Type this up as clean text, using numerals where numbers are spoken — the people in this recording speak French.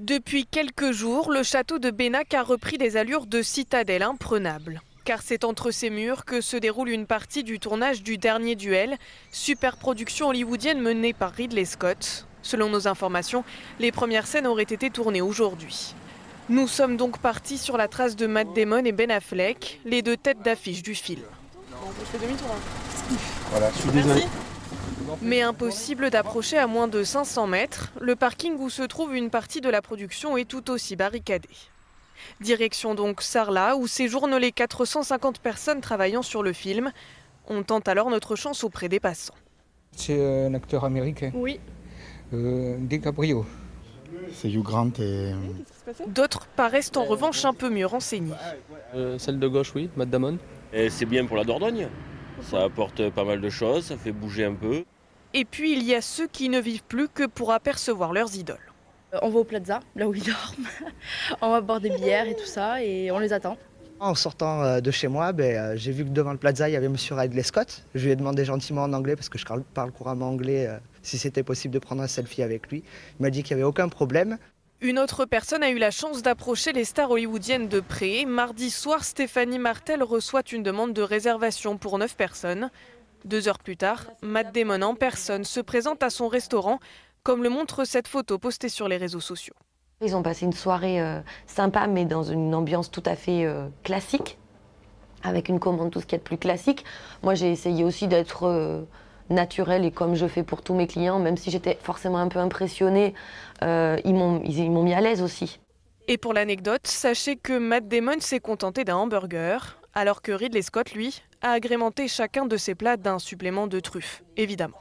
Depuis quelques jours, le château de Bénac a repris des allures de citadelle imprenable. Car c'est entre ces murs que se déroule une partie du tournage du dernier duel, superproduction hollywoodienne menée par Ridley Scott. Selon nos informations, les premières scènes auraient été tournées aujourd'hui. Nous sommes donc partis sur la trace de Matt Damon et Ben Affleck, les deux têtes d'affiche du film. Je fais demi-tour. Voilà, je suis désolé. Mais impossible d'approcher à moins de 500 mètres. Le parking où se trouve une partie de la production est tout aussi barricadé. Direction donc Sarlat, où séjournent les 450 personnes travaillant sur le film. On tente alors notre chance auprès des passants. C'est un acteur américain. Oui. DiCaprio. C'est Hugh Grant et... Qu'est-ce qui s'est passé? D'autres paraissent en revanche un peu mieux renseignés. Celle de gauche, oui, Matt Damon. Et c'est bien pour la Dordogne. Ça apporte pas mal de choses, ça fait bouger un peu. Et puis il y a ceux qui ne vivent plus que pour apercevoir leurs idoles. On va au Plaza, là où ils dorment. On va boire des bières et tout ça et on les attend. En sortant de chez moi, j'ai vu que devant le Plaza, il y avait monsieur Ridley Scott. Je lui ai demandé gentiment en anglais, parce que je parle couramment anglais, si c'était possible de prendre un selfie avec lui. Il m'a dit qu'il n'y avait aucun problème. Une autre personne a eu la chance d'approcher les stars hollywoodiennes de près. Mardi soir, Stéphanie Martel reçoit une demande de réservation pour 9 personnes. 2 heures plus tard, Matt Damon en personne se présente à son restaurant, comme le montre cette photo postée sur les réseaux sociaux. Ils ont passé une soirée sympa, mais dans une ambiance tout à fait classique, avec une commande tout ce qu'il y a de plus classique. Moi, j'ai essayé aussi d'être naturelle et comme je fais pour tous mes clients, même si j'étais forcément un peu impressionnée, ils m'ont mis à l'aise aussi. Et pour l'anecdote, sachez que Matt Damon s'est contenté d'un hamburger, alors que Ridley Scott, lui, a agrémenté chacun de ses plats d'un supplément de truffes, évidemment.